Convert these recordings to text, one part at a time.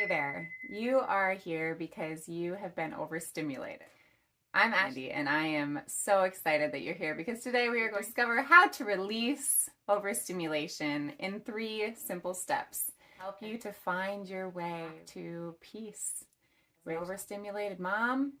Hey there, you are here because you have been overstimulated. I'm Andy and I am so excited that you're here because today we are going to discover how to release overstimulation in 3 simple steps. Help you to find your way to peace. Overstimulated mom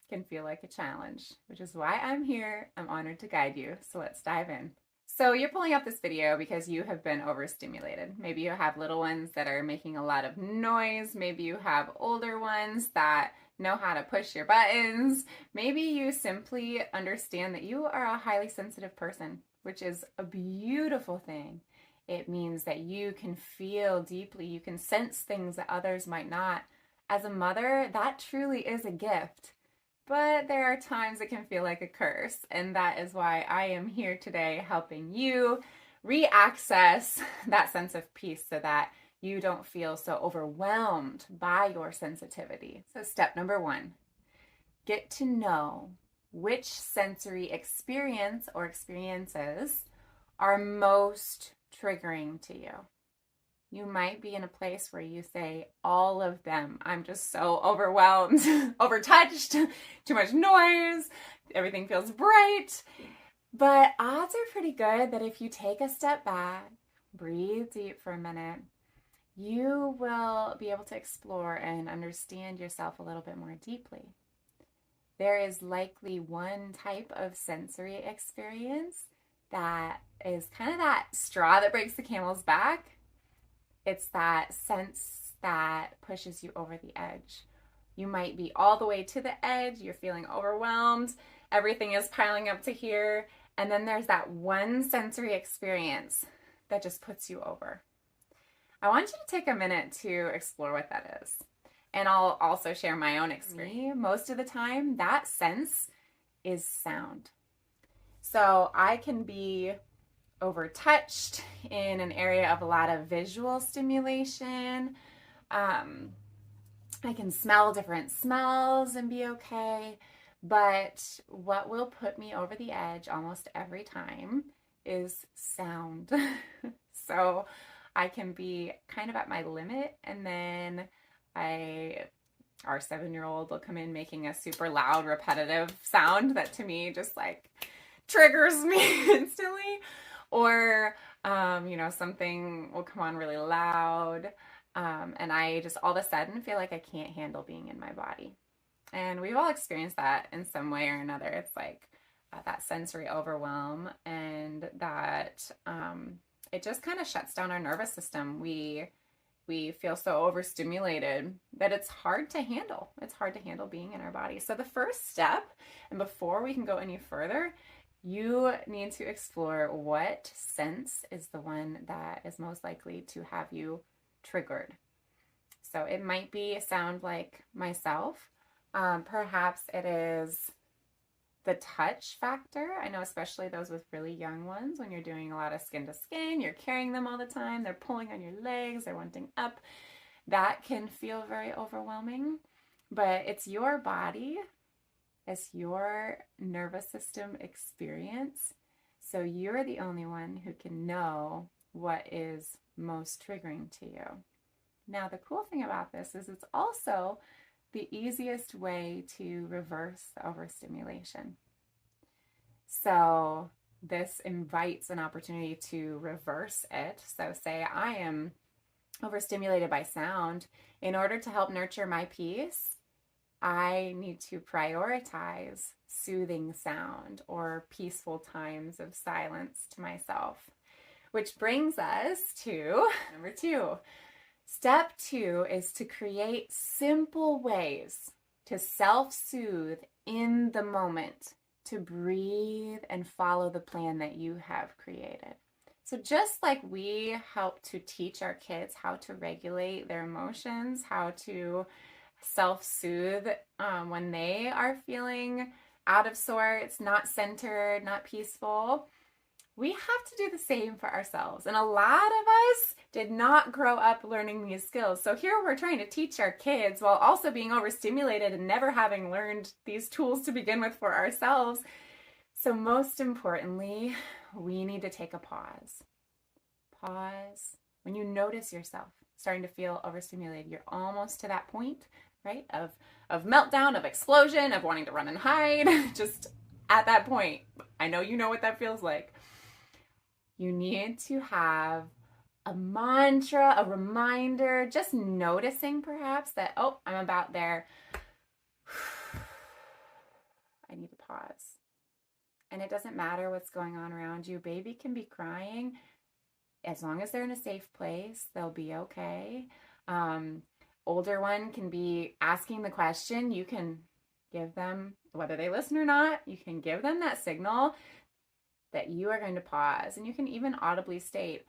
can feel like a challenge, which is why I'm here. I'm honored to guide you. So let's dive in. So you're pulling up this video because you have been overstimulated. Maybe you have little ones that are making a lot of noise. Maybe you have older ones that know how to push your buttons. Maybe you simply understand that you are a highly sensitive person, which is a beautiful thing. It means that you can feel deeply, you can sense things that others might not. As a mother, that truly is a gift. But there are times it can feel like a curse, and that is why I am here today helping you re-access that sense of peace so that you don't feel so overwhelmed by your sensitivity. So step number 1, get to know which sensory experience or experiences are most triggering to you. You might be in a place where you say, all of them. I'm just so overwhelmed, overtouched, too much noise, everything feels bright. But odds are pretty good that if you take a step back, breathe deep for a minute, you will be able to explore and understand yourself a little bit more deeply. There is likely one type of sensory experience that is kind of that straw that breaks the camel's back. It's that sense that pushes you over the edge. You might be all the way to the edge, you're feeling overwhelmed, everything is piling up to here, and then there's that one sensory experience that just puts you over. I want you to take a minute to explore what that is. And I'll also share my own experience. Most of the time, that sense is sound. So I can be overtouched in an area of a lot of visual stimulation. I can smell different smells and be okay. But what will put me over the edge almost every time is sound. So I can be kind of at my limit, and then our 7-year-old will come in making a super loud, repetitive sound that to me just like triggers me instantly. Or, something will come on really loud, and I just all of a sudden feel like I can't handle being in my body. And we've all experienced that in some way or another. It's like that sensory overwhelm, and that it just kind of shuts down our nervous system. We feel so overstimulated that it's hard to handle. It's hard to handle being in our body. So the first step, and before we can go any further, you need to explore what sense is the one that is most likely to have you triggered. So it might be a sound like myself. Perhaps it is the touch factor. I know especially those with really young ones, when you're doing a lot of skin to skin, you're carrying them all the time, they're pulling on your legs, they're wanting up. That can feel very overwhelming, but it's your body. It's your nervous system experience. So you're the only one who can know what is most triggering to you. Now, the cool thing about this is it's also the easiest way to reverse the overstimulation. So this invites an opportunity to reverse it. So say I am overstimulated by sound. In order to help nurture my peace, I need to prioritize soothing sound or peaceful times of silence to myself, which brings us to number 2. Step 2 is to create simple ways to self-soothe in the moment, to breathe and follow the plan that you have created. So just like we help to teach our kids how to regulate their emotions, how to self-soothe when they are feeling out of sorts, not centered, not peaceful, we have to do the same for ourselves. And a lot of us did not grow up learning these skills. So here we're trying to teach our kids while also being overstimulated and never having learned these tools to begin with for ourselves. So most importantly, we need to take a pause. Pause when you notice yourself starting to feel overstimulated. You're almost to that point, right? Of meltdown, of explosion, of wanting to run and hide. Just at that point, I know you know what that feels like. You need to have a mantra, a reminder, just noticing perhaps that, oh, I'm about there. I need to pause. And it doesn't matter what's going on around you. Baby can be crying. As long as they're in a safe place, they'll be okay. Older one can be asking the question. You can give them, whether they listen or not, you can give them that signal that you are going to pause. And you can even audibly state,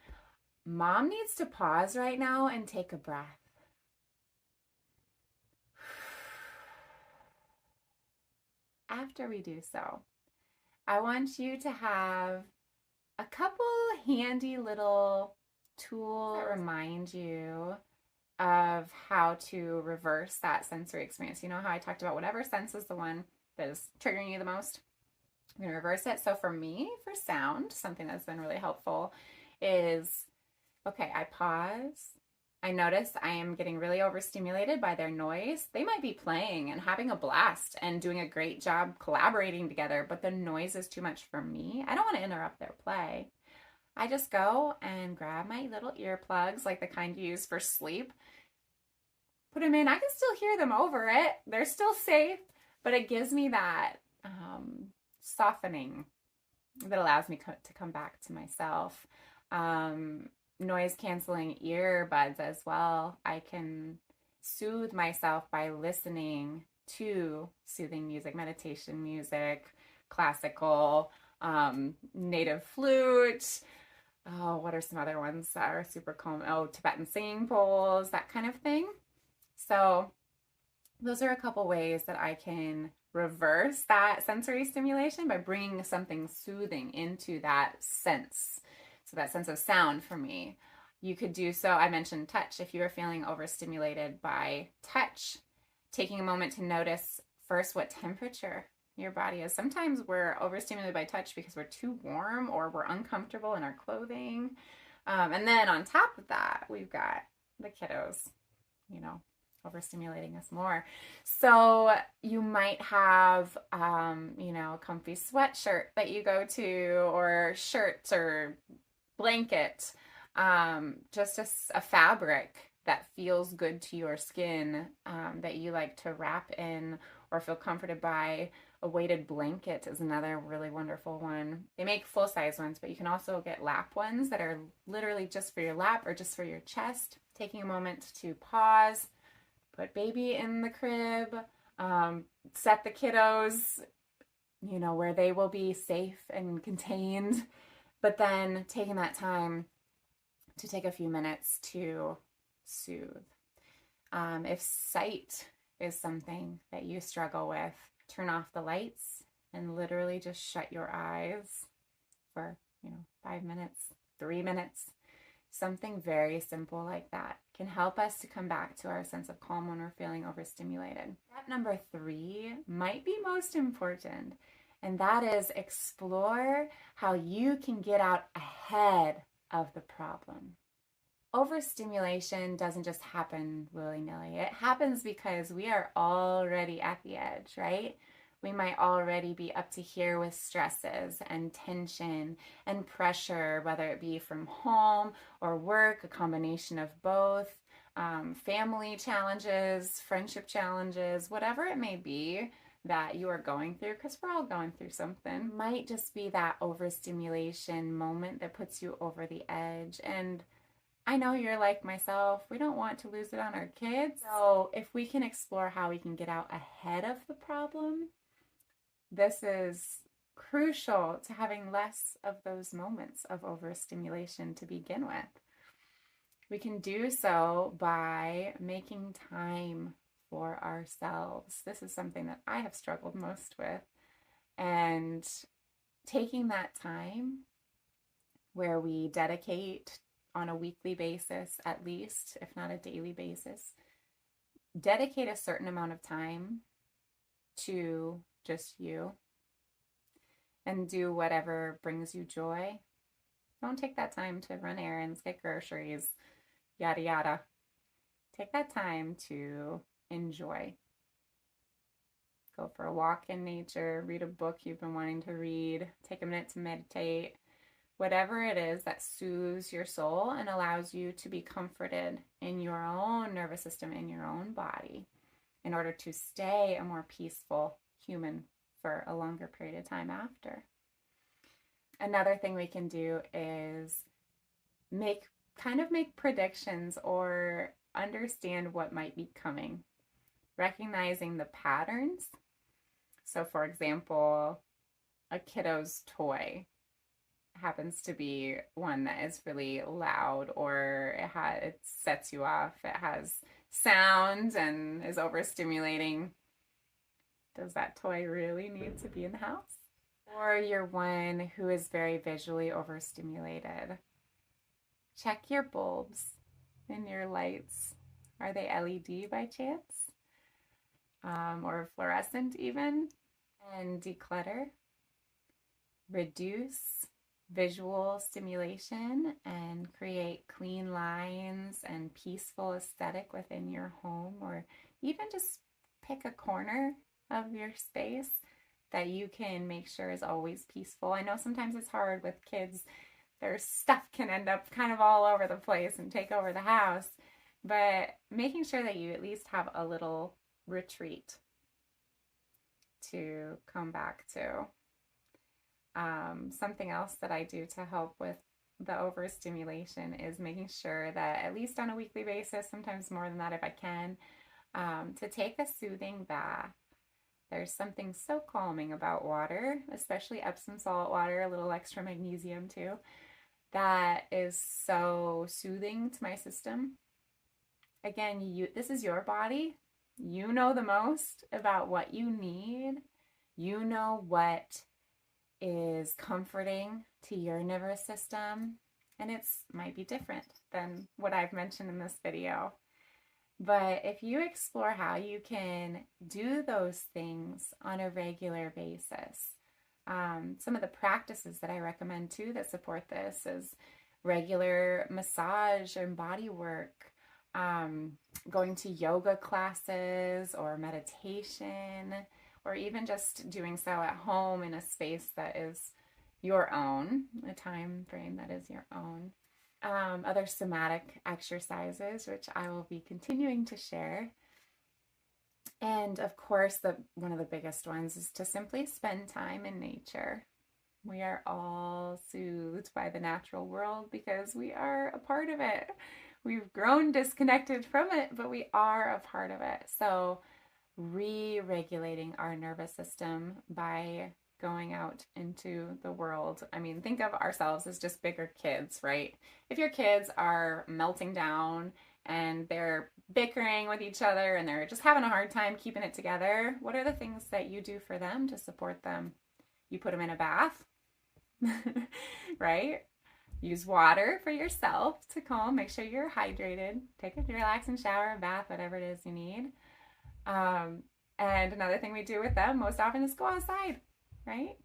Mom needs to pause right now and take a breath. After we do so, I want you to have a couple handy little tools that remind you of how to reverse that sensory experience. You know how I talked about whatever sense is the one that is triggering you the most? I'm going to reverse it. So for me, for sound, something that's been really helpful is, okay, I pause. I notice I am getting really overstimulated by their noise. They might be playing and having a blast and doing a great job collaborating together, but the noise is too much for me. I don't want to interrupt their play. I just go and grab my little earplugs, like the kind you use for sleep, put them in. I can still hear them over it. They're still safe, but it gives me that softening that allows me to come back to myself. Noise canceling earbuds as well. I can soothe myself by listening to soothing music, meditation music, classical, native flute. Oh, what are some other ones that are super calm? Oh, Tibetan singing bowls, that kind of thing. So those are a couple ways that I can reverse that sensory stimulation by bringing something soothing into that sense. So that sense of sound for me. You could do so, I mentioned touch. If you are feeling overstimulated by touch, taking a moment to notice first what temperature your body is. Sometimes we're overstimulated by touch because we're too warm or we're uncomfortable in our clothing. And then on top of that, we've got the kiddos, overstimulating us more. So you might have, a comfy sweatshirt that you go to, or shirts or blanket, just a fabric that feels good to your skin, that you like to wrap in or feel comforted by. A weighted blanket is another really wonderful one. They make full-size ones, but you can also get lap ones that are literally just for your lap or just for your chest. Taking a moment to pause, put baby in the crib, set the kiddos, where they will be safe and contained, but then taking that time to take a few minutes to soothe. If sight is something that you struggle with, turn off the lights and literally just shut your eyes for, 5 minutes, 3 minutes. Something very simple like that can help us to come back to our sense of calm when we're feeling overstimulated. Step number 3 might be most important, and that is explore how you can get out ahead of the problem. Overstimulation doesn't just happen willy-nilly. It happens because we are already at the edge, right? We might already be up to here with stresses and tension and pressure, whether it be from home or work, a combination of both, family challenges, friendship challenges, whatever it may be that you are going through, because we're all going through something. Might just be that overstimulation moment that puts you over the edge. And I know you're like myself, we don't want to lose it on our kids. So if we can explore how we can get out ahead of the problem, this is crucial to having less of those moments of overstimulation to begin with. We can do so by making time for ourselves. This is something that I have struggled most with. And taking that time where we dedicate on a weekly basis, at least, if not a daily basis, dedicate a certain amount of time to just you and do whatever brings you joy. Don't take that time to run errands, get groceries, yada yada. take that time to enjoy. Go for a walk in nature, read a book you've been wanting to read, take a minute to meditate. Whatever it is that soothes your soul and allows you to be comforted in your own nervous system, in your own body, in order to stay a more peaceful human for a longer period of time after. Another thing we can do is make predictions or understand what might be coming, recognizing the patterns. So for example, a kiddo's toy happens to be one that is really loud, or it sets you off, it has sound and is overstimulating. Does that toy really need to be in the house? Or you're one who is very visually overstimulated. Check your bulbs and your lights. Are they LED by chance? Or fluorescent even? And declutter. Reduce visual stimulation and create clean lines and peaceful aesthetic within your home, or even just pick a corner of your space that you can make sure is always peaceful. I know sometimes it's hard with kids. Their stuff can end up kind of all over the place and take over the house, but making sure that you at least have a little retreat to come back to. Something else that I do to help with the overstimulation is making sure that at least on a weekly basis, sometimes more than that if I can, to take a soothing bath. There's something so calming about water, especially Epsom salt water, a little extra magnesium too, that is so soothing to my system. Again, this is your body. You know the most about what you need. You know what is comforting to your nervous system, and it might be different than what I've mentioned in this video. But if you explore how you can do those things on a regular basis, some of the practices that I recommend too that support this is regular massage and body work, going to yoga classes or meditation, or even just doing so at home in a space that is your own, a time frame that is your own. Other somatic exercises, which I will be continuing to share. And of course, one of the biggest ones is to simply spend time in nature. We are all soothed by the natural world because we are a part of it. We've grown disconnected from it, but we are a part of it. So re-regulating our nervous system by going out into the world. I mean, think of ourselves as just bigger kids, right? If your kids are melting down and they're bickering with each other and they're just having a hard time keeping it together, what are the things that you do for them to support them? You put them in a bath, right? Use water for yourself to calm. Make sure you're hydrated. Take a relaxing shower, bath, whatever it is you need. And another thing we do with them most often is go outside, right?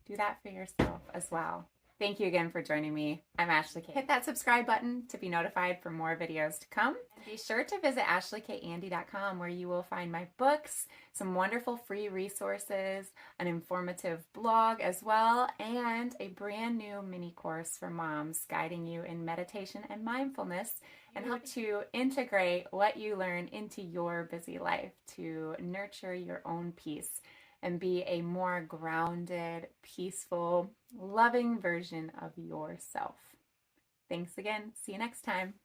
Do that for yourself as well. Thank you again for joining me. I'm Ashley K. Hit that subscribe button to be notified for more videos to come. And be sure to visit ashleykandy.com, where you will find my books, some wonderful free resources, an informative blog as well, and a brand new mini course for moms guiding you in meditation and mindfulness and help to integrate what you learn into your busy life to nurture your own peace and be a more grounded, peaceful, loving version of yourself. Thanks again. See you next time.